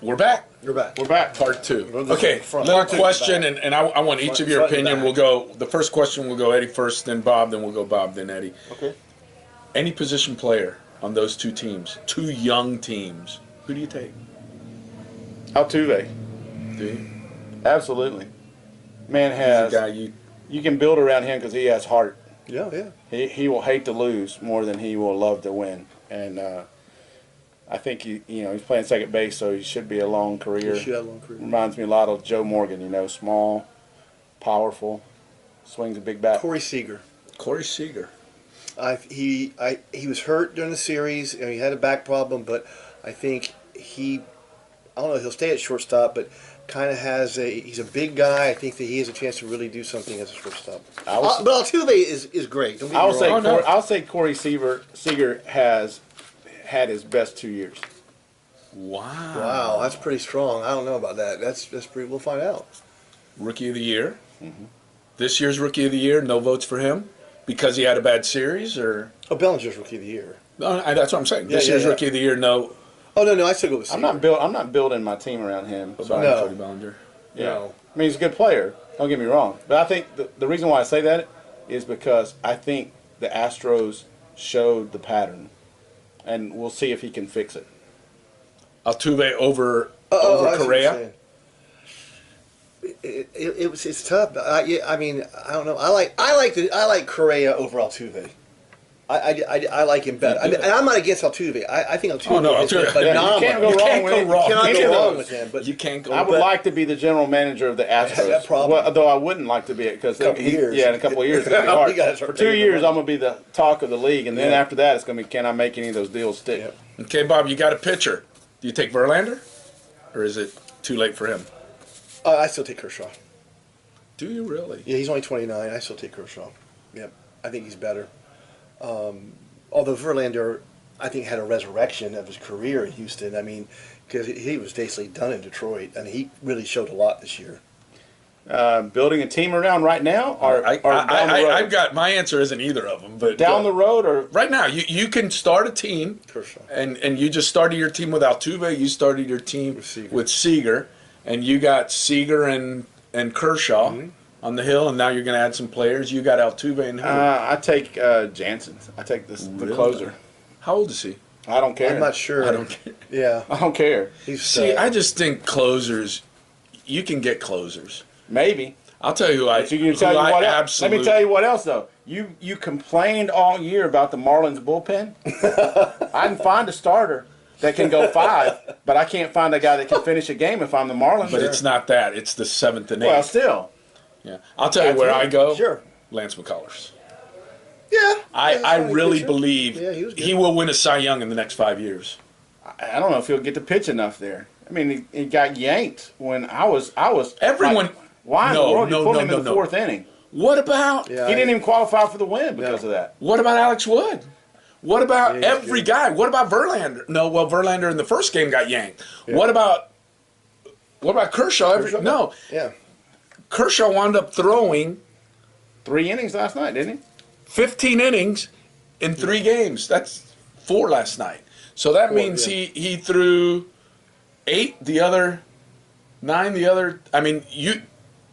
We're back. We're back. We're back. Part two. Well, this Okay, is front. little Part two, question, back. and I want each of your Front and opinion. back. We'll go, the first question will go Eddie first, then Bob, then we'll go Bob, then Eddie. Okay. Any position player on those two teams, two young teams, who do you take? Altuve. Do you? Absolutely. Man He's has. a guy you... You can build around him because he has heart. Yeah, yeah. He will hate to lose more than he will love to win. And I think he's playing second base, so he should be a long career. He should have a long career. Reminds me a lot of Joe Morgan. Small, powerful, swings a big bat. Corey Seager. Corey Seager. He was hurt during the series. He had a back problem, but I think I don't know if he'll stay at shortstop, but kind of he's a big guy. I think that he has a chance to really do something as a shortstop. But Altuve is great. Don't get me wrong. I'll say Corey Seager has had his best 2 years. Wow. Wow, that's pretty strong. I don't know about that. That's pretty. We'll find out. Rookie of the year. Mm-hmm. This year's Rookie of the Year, no votes for him because he had a bad series, or? Oh, Bellinger's Rookie of the Year. No, that's what I'm saying. This Yeah, year's yeah. Rookie of the Year, no. Oh no, I still go with Seager. I'm not building my team around him. So Sorry, No. Cody Bellinger. Yeah. No. I mean, he's a good player. Don't get me wrong. But I think the reason why I say that is because I think the Astros showed the pattern, and we'll see if he can fix it. Altuve over I see what you're Correa. saying. It's tough. I mean, I don't know. I like Correa over Altuve. I like him better. And I'm not against Altuve. I think Altuve Oh, no, is Altuve. phenomenal. You can't go You wrong can't with go it. wrong. You cannot Either go of wrong those. with him. But You can't go I would like to be the general manager of the Astros. that problem. Though I wouldn't like to be it because Couple years. Yeah, in a couple of years. It's gonna be You hard. gotta For start 2 taking years, the I'm going to be the talk of the league, and then Yeah. after that, it's going to be can I make any of those deals stick? Yep. Okay, Bob, you got a pitcher. Do you take Verlander, or is it too late for him? I still take Kershaw. Do you really? Yeah, he's only 29. I still take Kershaw. Yep, I think he's better. Although Verlander, I think, had a resurrection of his career in Houston. I mean, because he was basically done in Detroit, and he really showed a lot this year. Building a team around right now, or down the road? I've got my answer isn't either of them, but down the road, or right now you can start a team, Kershaw. and you just started your team with Altuve. You started your team with Seager, and you got Seager and Kershaw on the hill, and now you're going to add some players. You got Altuve and who? I take Jansen. I take the Really? closer. How old is he? I don't care. I'm not sure. I don't care. Yeah, I don't care. he's See, I just think closers. You can get closers. Maybe. I'll tell you who I. But you can tell you who I what else. Let absolutely. me tell you what else though. You complained all year about the Marlins bullpen. I can find a starter that can go 5, but I can't find a guy that can finish a game if I'm the Marlins. But it's not that. It's the 7th and 8th. well, still. Yeah, I'll tell you where I go. Sure. Lance McCullers. Yeah. I really believe Yeah, he was good. he will win a Cy Young in the next 5 years. I don't know if he'll get to pitch enough there. I mean, he got yanked when I was. Everyone- like, why in No, the world no, you put no, him no, in the no. 4th inning? What about Yeah. He didn't even qualify for the win because No. of that. what about Alex Wood? What about Yeah, he's every good. guy? What about Verlander? No, well, Verlander in the first game got yanked. Yeah. What about Kershaw? No, Yeah. Kershaw wound up throwing 3 innings last night, didn't he? 15 innings in 3 games. That's 4 last night. So that 4, means yeah. he threw 8, the other 9, the other. I mean,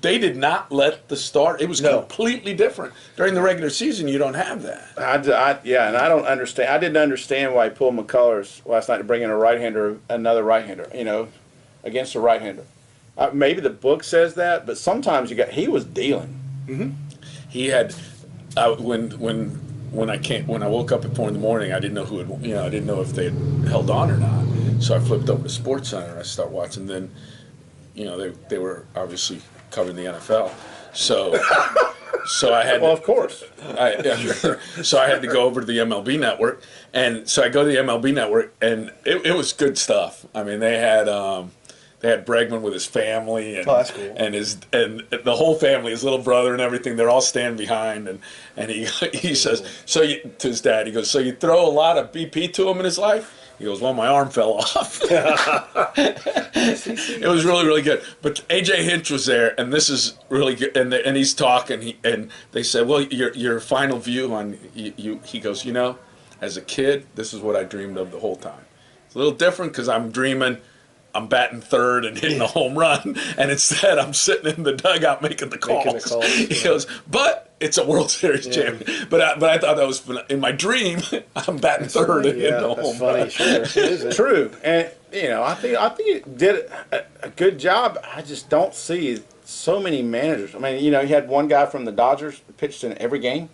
they did not let the start. It was No. completely different during the regular season. You don't have that. And I don't understand. I didn't understand why he pulled McCullers last night to bring in a right-hander, another right-hander, against a right-hander. Maybe the book says that, but sometimes he was dealing. He had when I woke up at 4 a.m, I didn't know who had, I didn't know if they had held on or not. So I flipped over to Sports Center and I started watching. Then, they were obviously covering the NFL, so I had. Well, of course. So I had to go over to the MLB Network, and so I go to the MLB Network, and it was good stuff. I mean, they had Bregman with his family, and and the whole family, his little brother and everything. They're all standing behind, and he says to his dad, he goes, so you throw a lot of BP to him in his life? He goes, well, my arm fell off. It was really, really good. But A.J. Hinch was there, and this is really good. And he's talking, and they said, well, your final view on you. He goes, as a kid, this is what I dreamed of the whole time. It's a little different because I'm dreaming I'm batting third and hitting a home run, and instead I'm sitting in the dugout making the calls. He goes, but it's a World Series champion. But I thought that was in my dream. I'm batting third and hitting a home run. Sure, it is. True, and I think it did a good job. I just don't see so many managers. I mean, you had one guy from the Dodgers who pitched in every game.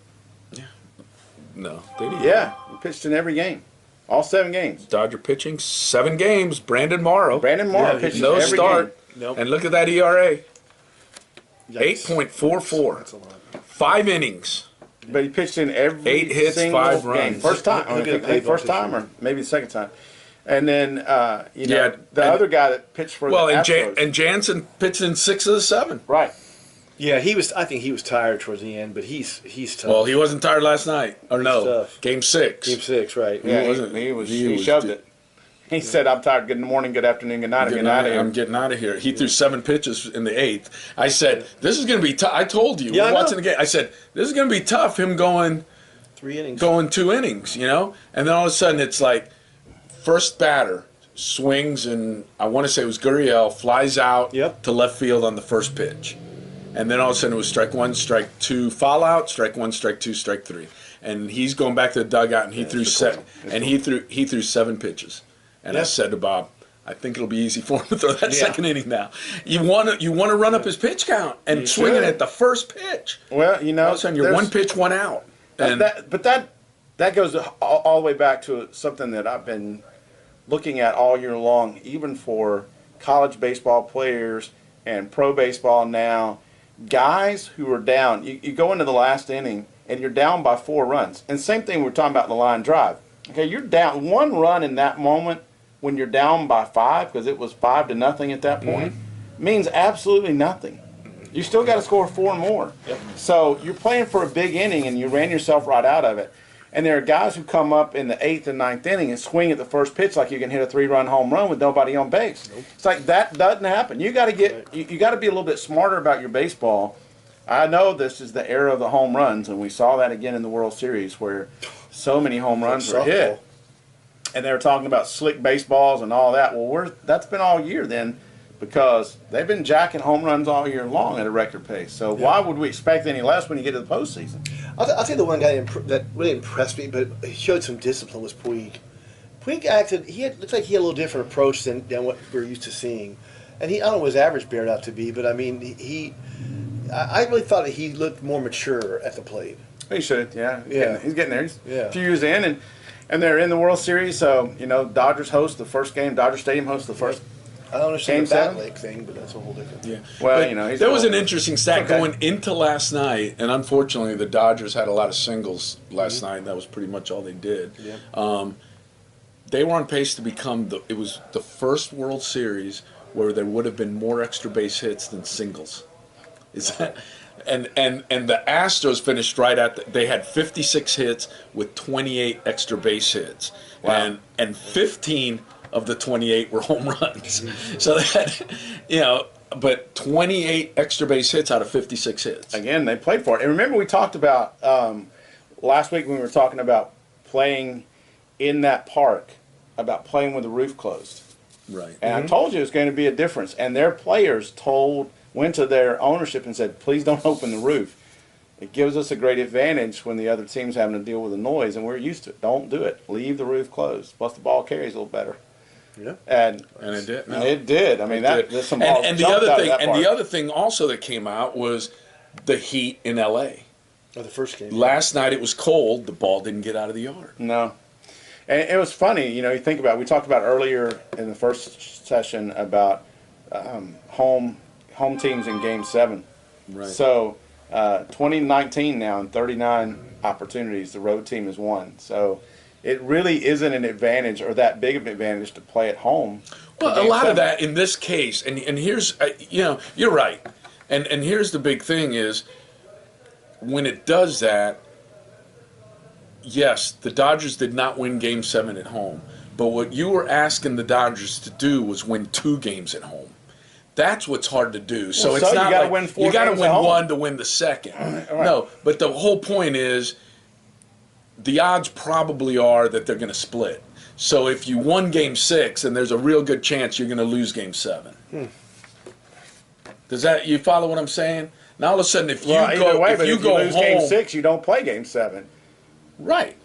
No, they didn't. Yeah, he pitched in every game. All 7 games. Dodger pitching 7 games. Brandon Morrow. Pitched no every start. game. Nope. And look at that ERA. Yikes. 8.44. That's a lot. 5 innings. But he pitched in every 8 hits, single 5 game. runs. First time. Look at Dave First Buck time, this or maybe the second time. And then the and- other guy that pitched for the Astros. and Jansen pitched in 6 of the 7. Right. Yeah, I think he was tired towards the end, but he's tough. Well, he wasn't tired last night. Or no, tough. Game 6. Game 6, right? Yeah, He he was shoved it. He said, "I'm tired. Good morning, good afternoon, good night. I'm getting out of here." I'm getting out of here. He threw 7 pitches in the 8th. I said, "This is going to be tough." I told you, Yeah, I watching know. the game. I said, "This is going to be tough." Him going 3 innings. 2 innings, and then all of a sudden it's like first batter swings, and I want to say it was Gurriel, flies out Yep. to left field on the first pitch, and then all of a sudden it was strike 1, strike 2, foul out, strike 1, strike 2, strike 3, and he's going back to the dugout, and he threw 7, and he threw 7 pitches, and I Yep. said to Bob, I think it'll be easy for him to throw that Yeah. second inning now. You want to run up his pitch count and swing it should. at the first pitch. Well, All of a sudden you're there's- 1 pitch, 1 out. And that goes all the way back to something that I've been looking at all year long, even for college baseball players and pro baseball now. Guys who are down, you go into the last inning and you're down by 4 runs. And same thing we're talking about in the line drive. Okay, you're down 1 run in that moment when you're down by 5, because it was 5-0 at that point, means absolutely nothing. You still got to score 4 more. Yep. So you're playing for a big inning and you ran yourself right out of it. And there are guys who come up in the 8th and 9th inning and swing at the first pitch like you can hit a 3-run home run with nobody on base. Nope. It's like that doesn't happen. You got to get you got to be a little bit smarter about your baseball. I know this is the era of the home runs, and we saw that again in the World Series where so many home runs were hit. And they were talking about slick baseballs and all that. Well, that's been all year then, because they've been jacking home runs all year long at a record pace. So why would we expect any less when you get to the postseason? I'll tell you the one guy that really impressed me, but he showed some discipline, was Puig. Puig acted. Looked like he had a little different approach than what we're used to seeing, and I don't know what his average bared out to be, but I mean I really thought that he looked more mature at the plate. He should, yeah. He's getting there. He's a few years in, and they're in the World Series. So Dodgers host the first game. Dodger Stadium hosts the first. I don't understand Game the bat 7? leg thing, but that's a whole different. Yeah. Well, but there was an interesting stat going into last night, and unfortunately the Dodgers had a lot of singles last night. And that was pretty much all they did. Yeah. They were on pace to become it was the first World Series where there would have been more extra base hits than singles. Is that? And the Astros finished right at they had 56 hits with 28 extra base hits. Wow. And 15 of the 28 were home runs. So they had, but 28 extra base hits out of 56 hits. Again, they played for it. And remember, we talked about last week when we were talking about playing in that park, about playing with the roof closed. Right. And I told you it was going to be a difference. And their players went to their ownership and said, please don't open the roof. It gives us a great advantage when the other team's having to deal with the noise, and we're used to it. Don't do it. Leave the roof closed. Plus, the ball carries a little better. Yeah. And it did. No. It did. I mean, there's some balls and the jumped other out of thing, that park. the other thing also that came out was the heat in L.A. Oh, the first game. Last night it was cold. The ball didn't get out of the yard. No. And it was funny, you think about it. We talked about earlier in the first session about home teams in Game 7. Right. So 2019 now, in 39 opportunities, the road team has won. So it really isn't an advantage or that big of an advantage to play at home. Well, a lot of that in this case, and here's, you're right. And here's the big thing is when it does that, yes, the Dodgers did not win Game 7 at home. But what you were asking the Dodgers to do was win 2 games at home. That's what's hard to do. So it's not you gotta like win 4 you got to games win at home. 1 to win the second. Right. No, but the whole point is the odds probably are that they're going to split. So if you won Game 6, then there's a real good chance you're going to lose Game 7. Does that, you follow what I'm saying? Now all of a sudden, if you go lose home, Game 6, you don't play Game 7. right?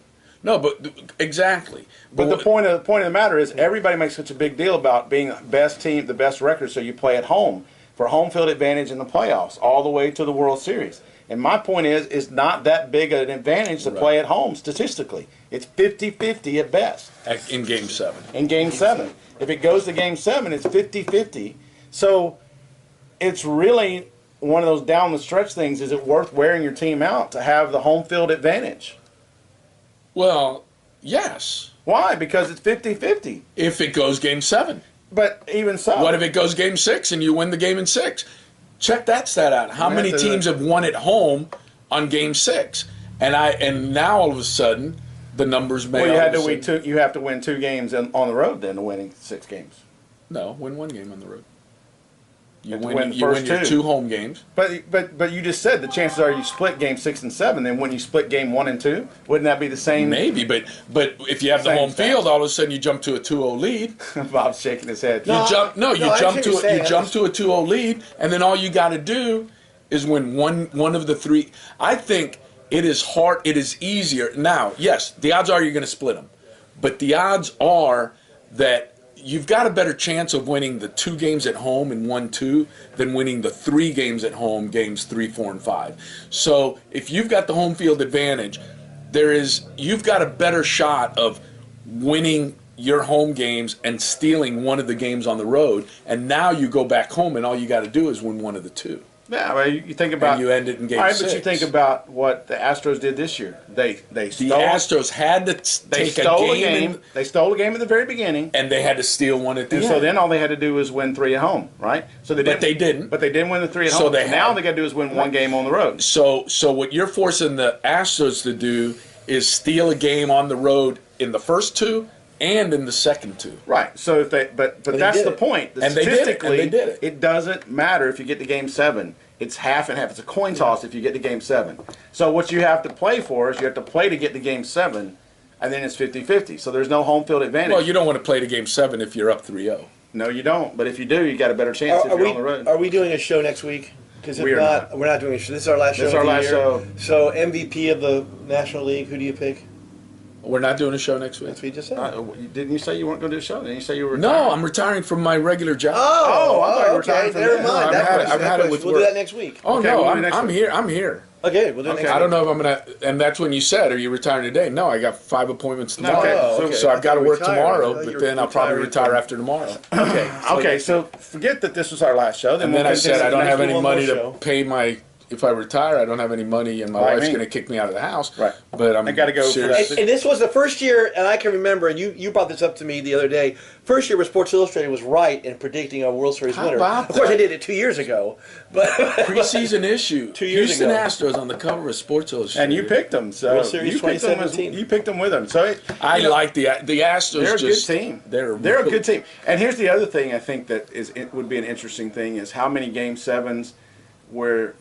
No, but exactly. But the point of the matter is, everybody makes such a big deal about being best team, the best record, so you play at home for home field advantage in the playoffs, all the way to the World Series. And my point is, it's not that big an advantage to play at home statistically. It's 50-50 at best. In Game 7. In Game 7. If it goes to Game 7, it's 50-50. So it's really one of those down the stretch things. Is it worth wearing your team out to have the home field advantage? Well, yes. Why? Because it's 50-50. If it goes Game 7. But even so. What if it goes Game 6 and you win the game in 6? Check that stat out. How many teams have won at home on Game 6? And now all of a sudden, the numbers may. Well, you have to win 2 games on the road then to winning 6 games. No, win 1 game on the road. You win win your 2 home games. But you just said the chances are you split Game 6 and 7. Then when you split Game 1 and 2, wouldn't that be the same? Maybe, but if you have the home field, all of a sudden you jump to a 2-0 lead. Bob's shaking his head. You jump to a 2-0 lead, and then all you got to do is win one of the 3. I think it is hard. It is easier now. Yes, the odds are you're going to split them, but the odds are that you've got a better chance of winning the 2 games at home in 1-2 than winning the 3 games at home, games 3, 4, and 5. So if you've got the home field advantage, you've got a better shot of winning your home games and stealing one of the games on the road. And now you go back home and all you got to do is win one of the 2. Yeah, well, you think about, and you end it in Game 6. But you think about what the Astros did this year. The Astros had to take a game. They stole a game at the very beginning, and they had to steal one at the end. So then all they had to do was win 3 at home, right? So they didn't. But they didn't win the 3 at home. Now they got to do is win 1 game on the road. So what you're forcing the Astros to do is steal a game on the road in the first 2. And in the second 2. Right. So if but that's the point. And statistically, they did it. It doesn't matter if you get to Game 7. It's half and half. It's a coin toss if you get to Game 7. So what you have to play for is you have to play to get to Game 7, and then it's 50-50. So there's no home field advantage. Well, you don't want to play to Game 7 if you're up 3-0. No, you don't. But if you do, you got a better chance if you're on the road. Are we doing a show next week? Because if not, we're not doing a show. This is our last show. This is our last show. So MVP of the National League, who do you pick? We're not doing a show next week. That's what you just said. Didn't you say you weren't going to do a show? Didn't you say you were retiring? No, I'm retiring from my regular job. I thought you were okay. retiring from Never that. mind. No, I've had it with We'll do that next week. Oh, Okay, no, we'll do next I'm week. here. I'm here. Okay, we'll do it next week. I don't know if I'm going to, and that's when you said, are you retiring today? No, I got 5 appointments tomorrow. Okay. So I've got to work Retire. tomorrow, but then I'll probably retire after tomorrow. Okay, so forget that this was our last show. And then I said I don't have any one more money show. to pay my. If I retire, I don't have any money, and my wife's going to kick me out of the house. Right. But I got to go for that. And this was the first year, and I can remember, and you brought this up to me the other day, first year where Sports Illustrated was right in predicting a World Series winner. about Of course, that? I did it 2 years ago. But Preseason issue. 2 years Houston ago. Astros on the cover of Sports Illustrated. And you picked them. So World Series you picked them 2017. you picked them with them. So I like the Astros. they're a just, good team. They're a good team. And here's the other thing I think that would be an interesting thing is how many Game 7s where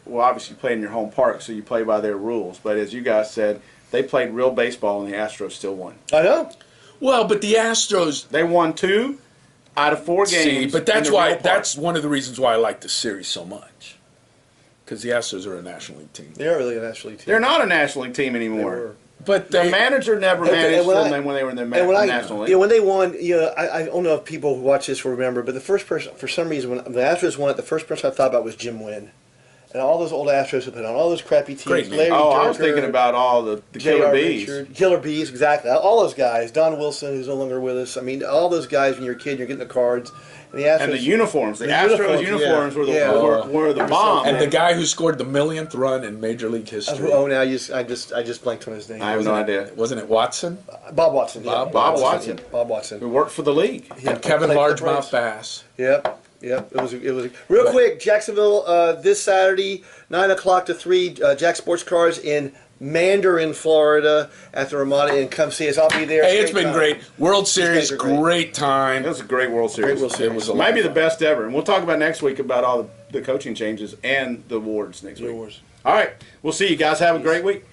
well, obviously you play in your home park, so you play by their rules. But as you guys said, they played real baseball, and the Astros still won. I know. Well, but the Astros. They won 2 out of 4 games. See, but that's in the why. real park. That's one of the reasons why I like the series so much. Because the Astros are a National League team. They're really a National League team. They're not a National League team They anymore. were. But The manager never managed them when they were in the National League. When they won, I don't know if people who watch this will remember, but the first person, for some reason, when the Astros won it, the first person I thought about was Jim Wynn. And all those old Astros who put on all those crappy teams. Great name. Larry I was Durker, thinking about all the Killer J.R. Bees. Richard, Killer Bees, exactly. All those guys. Don Wilson, who's no longer with us. I mean, all those guys when you're a kid, you're getting the cards. And the Astros. And the uniforms. The The Astros uniforms, uniforms were the yeah. were the bomb. and the guy who scored the millionth run in Major League history. Oh, now I just blanked on his name. I have no idea. Wasn't it Watson? Bob Watson. Bob Watson. Yeah, Bob Watson. Who worked for the league. Yeah, And Kevin played for the Largemouth Braves. Bass. Yep. It was real quick. Jacksonville this Saturday, 9 o'clock to 3. Jack Sports Cars in Mandarin, Florida, at the Ramada, and come see us. I'll be there. Hey, it's been great. World Series, been great. great time. It was a great World Series. Great World Series. It was a Might be the best ever. And we'll talk about next week about all the coaching changes and the awards next week. Awards. All right. We'll see you guys. Have a great week.